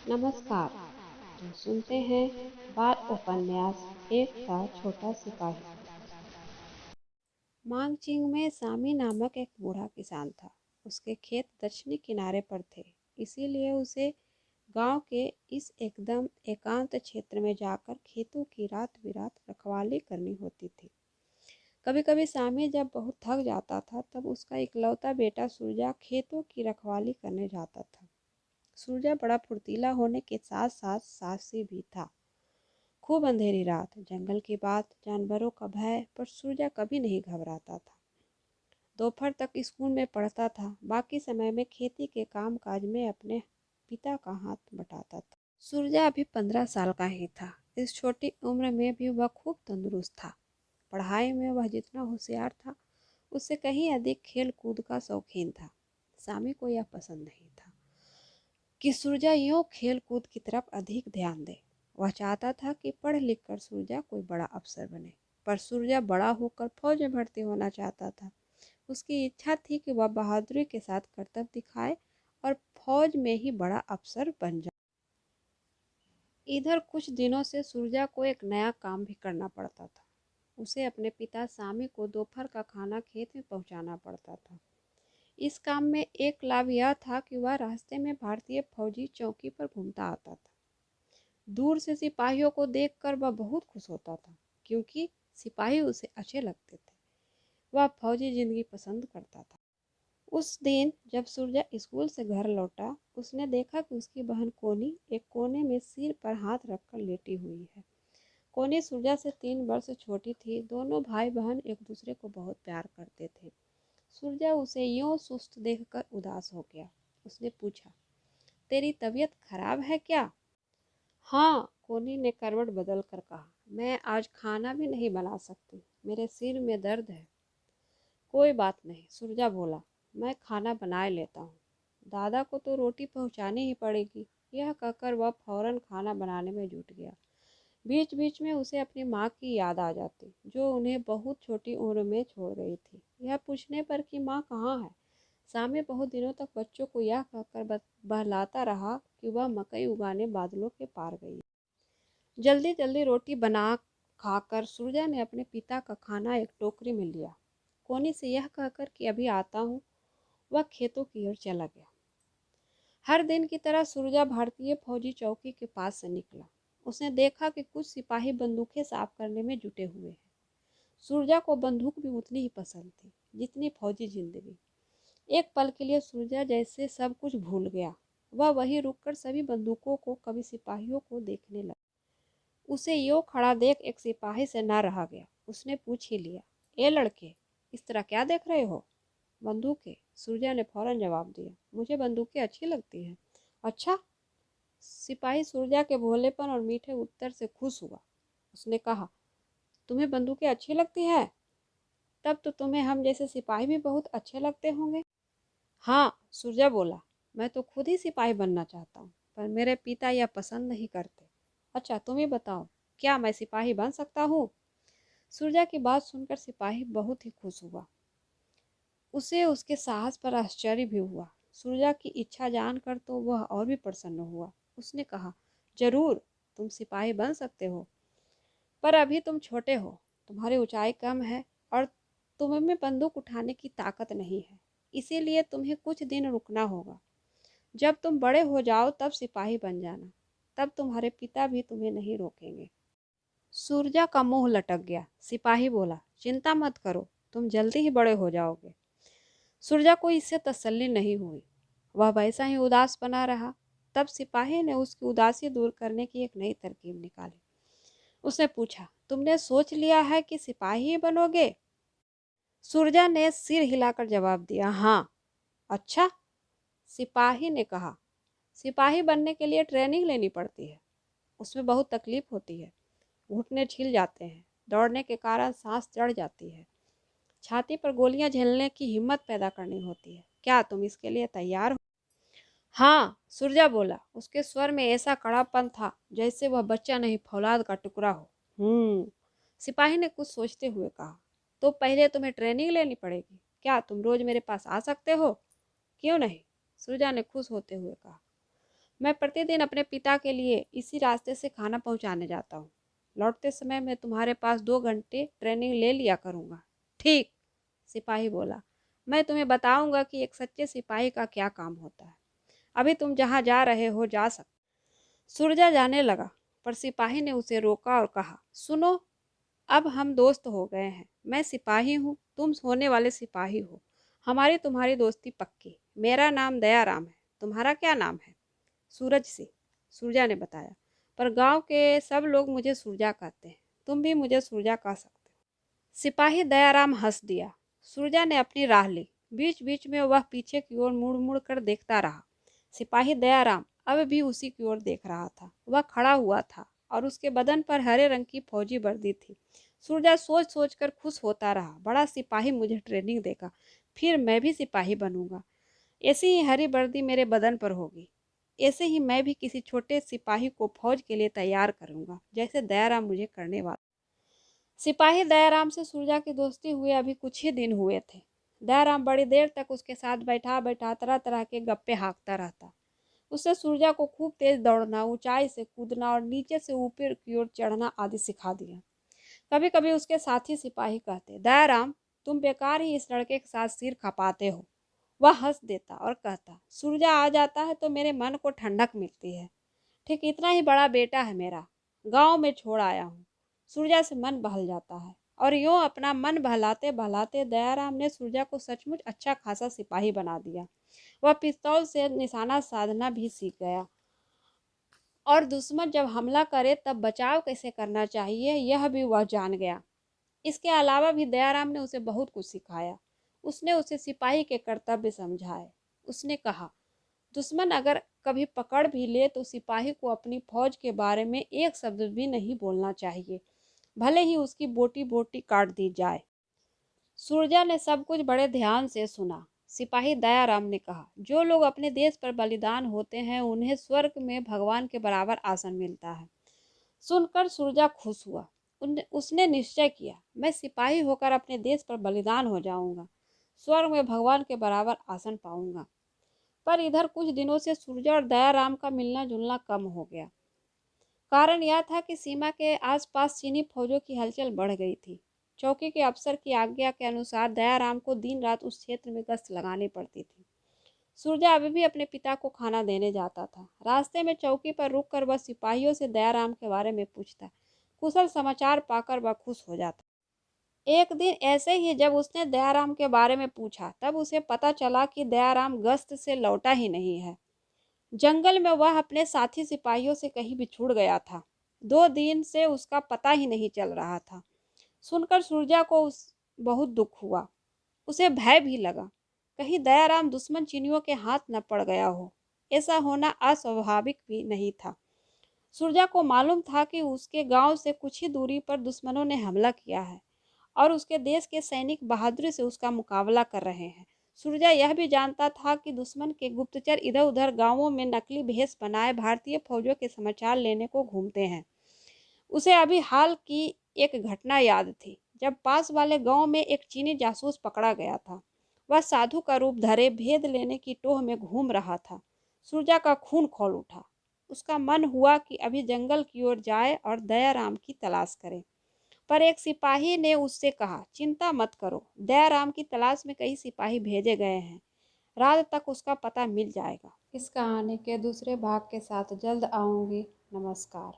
नमस्कार। तो सुनते हैं बाल उपन्यास एक था छोटा सिपाही। मांगचिंग में सामी नामक एक बूढ़ा किसान था। उसके खेत दक्षिणी किनारे पर थे, इसीलिए उसे गांव के इस एकदम एकांत क्षेत्र में जाकर खेतों की रात बिरात रखवाली करनी होती थी। कभी कभी सामी जब बहुत थक जाता था तब उसका इकलौता बेटा सूरजा खेतों की रखवाली करने जाता था। सूरजा बड़ा फुर्तीला होने के साथ साथ साहसी भी था। खूब अंधेरी रात, जंगल की बात, जानवरों का भय, पर सूरजा कभी नहीं घबराता था। दोपहर तक स्कूल में पढ़ता था, बाकी समय में खेती के काम काज में अपने पिता का हाथ बटाता था। सूरजा अभी 15 साल का ही था। इस छोटी उम्र में भी वह खूब तंदुरुस्त था। पढ़ाई में वह जितना होशियार था, उससे कहीं अधिक खेल कूद का शौकीन था। सामी को यह पसंद नहीं था कि सूरजा यूं खेल कूद की तरफ अधिक ध्यान दे। वह चाहता था कि पढ़ लिख कर सूरजा कोई बड़ा अफसर बने, पर सूरजा बड़ा होकर फौज में भर्ती होना चाहता था। उसकी इच्छा थी कि वह बहादुरी के साथ करतब दिखाए और फौज में ही बड़ा अफसर बन जाए। इधर कुछ दिनों से सूरजा को एक नया काम भी करना पड़ता था। उसे अपने पिता सामी को दोपहर का खाना खेत में पहुंचाना पड़ता था। इस काम में एक लाभ यह था कि वह रास्ते में भारतीय फौजी चौकी पर घूमता आता था। दूर से सिपाहियों को देखकर वह बहुत खुश होता था, क्योंकि सिपाही उसे अच्छे लगते थे। वह फौजी जिंदगी पसंद करता था। उस दिन जब सूरजा स्कूल से घर लौटा, उसने देखा कि उसकी बहन कोनी एक कोने में सिर पर हाथ रखकर लेटी हुई है। कोनी सूरजा से 3 वर्ष छोटी थी। दोनों भाई बहन एक दूसरे को बहुत प्यार करते थे। सूरजा उसे यूं सुस्त देखकर उदास हो गया। उसने पूछा, तेरी तबीयत खराब है क्या? हाँ, कोनी ने करवट बदल कर कहा, मैं आज खाना भी नहीं बना सकती, मेरे सिर में दर्द है। कोई बात नहीं, सूरजा बोला, मैं खाना बना लेता हूँ। दादा को तो रोटी पहुँचानी ही पड़ेगी। यह कहकर वह फौरन खाना बनाने में जुट गया। बीच बीच में उसे अपनी माँ की याद आ जाती, जो उन्हें बहुत छोटी उम्र में छोड़ गई थी। यह पूछने पर कि माँ कहाँ है, सामी बहुत दिनों तक बच्चों को यह कहकर बहलाता रहा कि वह मकई उगाने बादलों के पार गई। जल्दी जल्दी रोटी बना खाकर सूरजा ने अपने पिता का खाना एक टोकरी में लिया। कोनी से यह कहकर कि अभी आता हूँ, वह खेतों की ओर चला गया। हर दिन की तरह सूरजा भारतीय फौजी चौकी के पास से निकला। उसने देखा कि कुछ सिपाही बंदूकें साफ करने में जुटे हुए हैं। सूरजा को बंदूक भी उतनी ही पसंद थी जितनी फौजी जिंदगी। एक पल के लिए सूरजा जैसे सब कुछ भूल गया। वह वहीं रुककर सभी बंदूकों को, कभी सिपाहियों को देखने लगा। उसे यो खड़ा देख एक सिपाही से ना रहा गया। उसने पूछ ही लिया, ए लड़के, इस तरह क्या देख रहे हो? बंदूकें, सूरजा ने फौरन जवाब दिया, मुझे बंदूकें अच्छी लगती हैं। अच्छा? सिपाही सूरजा के भोलेपन और मीठे उत्तर से खुश हुआ। उसने कहा, तुम्हें बंदूकें अच्छी लगती हैं? तब तो तुम्हें हम जैसे सिपाही भी बहुत अच्छे लगते होंगे। हाँ, सूरजा बोला, मैं तो खुद ही सिपाही बनना चाहता हूँ, पर मेरे पिता यह पसंद नहीं करते। अच्छा, तुम ही बताओ, क्या मैं सिपाही बन सकता हूँ? सूरजा की बात सुनकर सिपाही बहुत ही खुश हुआ। उसे उसके साहस पर आश्चर्य भी हुआ। सूरजा की इच्छा जानकर तो वह और भी प्रसन्न हुआ। उसने कहा, जरूर, तुम सिपाही बन सकते हो, पर अभी तुम छोटे हो, तुम्हारी ऊंचाई कम है और तुम में बंदूक उठाने की ताकत नहीं है। इसीलिए तुम्हें कुछ दिन रुकना होगा। जब तुम बड़े हो जाओ तब सिपाही बन जाना। तब तुम्हारे पिता भी तुम्हें नहीं रोकेंगे। सूरजा का मुंह लटक गया। सिपाही बोला, चिंता मत करो, तुम जल्दी ही बड़े हो जाओगे। सूरजा को इससे तसल्ली नहीं हुई। वह वैसा ही उदास बना रहा। तब सिपाही ने उसकी उदासी दूर करने की एक नई तरकीब निकाली। उसने पूछा, तुमने सोच लिया है कि सिपाही ही बनोगे? सूरजा ने सिर हिलाकर जवाब दिया, हाँ। अच्छा? सिपाही ने कहा, सिपाही बनने के लिए ट्रेनिंग लेनी पड़ती है। उसमें बहुत तकलीफ होती है। घुटने छिल जाते हैं, दौड़ने के कारण सांस चढ़ जाती है, छाती पर गोलियां झेलने की हिम्मत पैदा करनी होती है। क्या तुम इसके लिए तैयार हो? हाँ, सूरजा बोला। उसके स्वर में ऐसा कड़ापन था जैसे वह बच्चा नहीं, फौलाद का टुकड़ा हो। सिपाही ने कुछ सोचते हुए कहा, तो पहले तुम्हें ट्रेनिंग लेनी पड़ेगी। क्या तुम रोज मेरे पास आ सकते हो? क्यों नहीं, सूरजा ने खुश होते हुए कहा। मैं प्रतिदिन अपने पिता के लिए इसी रास्ते से खाना पहुंचाने जाता हूँ। लौटते समय मैं तुम्हारे पास 2 घंटे ट्रेनिंग ले लिया करूँगा। ठीक, सिपाही बोला। मैं तुम्हें बताऊंगा कि एक सच्चे सिपाही का क्या काम होता है। अभी तुम जहाँ जा रहे हो जा सकते। सूरजा जाने लगा, पर सिपाही ने उसे रोका और कहा, सुनो, अब हम दोस्त हो गए हैं। मैं सिपाही हूँ, तुम सोने वाले सिपाही हो। हमारी तुम्हारी दोस्ती पक्की। मेरा नाम दयाराम है। तुम्हारा क्या नाम है? सूरज से, सूरजा ने बताया। पर गांव के सब लोग मुझे सूरजा कहते हैं। तुम भी मुझे सूरजा कह सकते हो। सिपाही दयाराम हंस दिया। सूरजा ने अपनी राह ली। बीच बीच में वह पीछे की ओर मुड़ मुड़ कर देखता रहा। सिपाही दयाराम अब भी उसी की ओर देख रहा था। वह खड़ा हुआ था और उसके बदन पर हरे रंग की फौजी वर्दी थी। सूरजा सोच सोच कर खुश होता रहा। बड़ा सिपाही मुझे ट्रेनिंग देगा, फिर मैं भी सिपाही बनूंगा। ऐसी ही हरी वर्दी मेरे बदन पर होगी। ऐसे ही मैं भी किसी छोटे सिपाही को फौज के लिए तैयार करूंगा, जैसे दयाराम मुझे करने वाला। सिपाही दयाराम से सूरजा की दोस्ती हुए अभी कुछ ही दिन हुए थे। दयाराम बड़ी देर तक उसके साथ बैठा बैठा तरह तरह के गप्पे हाँकता रहता। उससे सूरजा को खूब तेज दौड़ना, ऊंचाई से कूदना और नीचे से ऊपर की ओर चढ़ना आदि सिखा दिया। कभी कभी उसके साथी सिपाही कहते, दयाराम, तुम बेकार ही इस लड़के के साथ सिर खपाते हो। वह हंस देता और कहता, सूरजा आ जाता है तो मेरे मन को ठंडक मिलती है। ठीक इतना ही बड़ा बेटा है मेरा, गांव में छोड़ आया हूँ। सूरजा से मन बहल जाता है। और यूं अपना मन बहलाते बहलाते दयाराम ने सूरजा को सचमुच अच्छा खासा सिपाही बना दिया। वह पिस्तौल से निशाना साधना भी सीख गया और दुश्मन जब हमला करे तब बचाव कैसे करना चाहिए यह भी वह जान गया। इसके अलावा भी दयाराम ने उसे बहुत कुछ सिखाया। उसने उसे सिपाही के कर्तव्य समझाए। उसने कहा, दुश्मन अगर कभी पकड़ भी ले तो सिपाही को अपनी फौज के बारे में एक शब्द भी नहीं बोलना चाहिए, भले ही उसकी बोटी बोटी काट दी जाए। सूरजा ने सब कुछ बड़े ध्यान से सुना। सिपाही दयाराम ने कहा, जो लोग अपने देश पर बलिदान होते हैं उन्हें स्वर्ग में भगवान के बराबर आसन मिलता है। सुनकर सूरजा खुश हुआ। उसने निश्चय किया, मैं सिपाही होकर अपने देश पर बलिदान हो जाऊंगा, स्वर्ग में भगवान के बराबर आसन पाऊंगा। पर इधर कुछ दिनों से सूरजा और दयाराम का मिलना जुलना कम हो गया। कारण यह था कि सीमा के आसपास चीनी फौजों की हलचल बढ़ गई थी। चौकी के अफसर की आज्ञा के अनुसार दयाराम को दिन रात उस क्षेत्र में गश्त लगानी पड़ती थी। सूरजा अभी भी अपने पिता को खाना देने जाता था। रास्ते में चौकी पर रुककर वह सिपाहियों से दयाराम के बारे में पूछता। कुशल समाचार पाकर वह खुश हो जाता। एक दिन ऐसे ही जब उसने दयाराम के बारे में पूछा तब उसे पता चला कि दयाराम गश्त से लौटा ही नहीं है। जंगल में वह अपने साथी सिपाहियों से कहीं बिछुड़ गया था। 2 दिन से उसका पता ही नहीं चल रहा था। सुनकर सूरजा को बहुत दुख हुआ। उसे भय भी लगा, कहीं दयाराम दुश्मन चीनियों के हाथ न पड़ गया हो। ऐसा होना अस्वाभाविक भी नहीं था। सूरजा को मालूम था कि उसके गांव से कुछ ही दूरी पर दुश्मनों ने हमला किया है और उसके देश के सैनिक बहादुरी से उसका मुकाबला कर रहे हैं। सूरजा यह भी जानता था कि दुश्मन के गुप्तचर इधर उधर गांवों में नकली भेष बनाए भारतीय फौजों के समाचार लेने को घूमते हैं। उसे अभी हाल की एक घटना याद थी, जब पास वाले गांव में एक चीनी जासूस पकड़ा गया था। वह साधु का रूप धरे भेद लेने की टोह में घूम रहा था। सूरजा का खून खौल उठा। उसका मन हुआ कि अभी जंगल की ओर जाए और दयाराम की तलाश करे। पर एक सिपाही ने उससे कहा, चिंता मत करो, दयाराम की तलाश में कई सिपाही भेजे गए हैं, रात तक उसका पता मिल जाएगा। इस कहानी के दूसरे भाग के साथ जल्द आऊंगी। नमस्कार।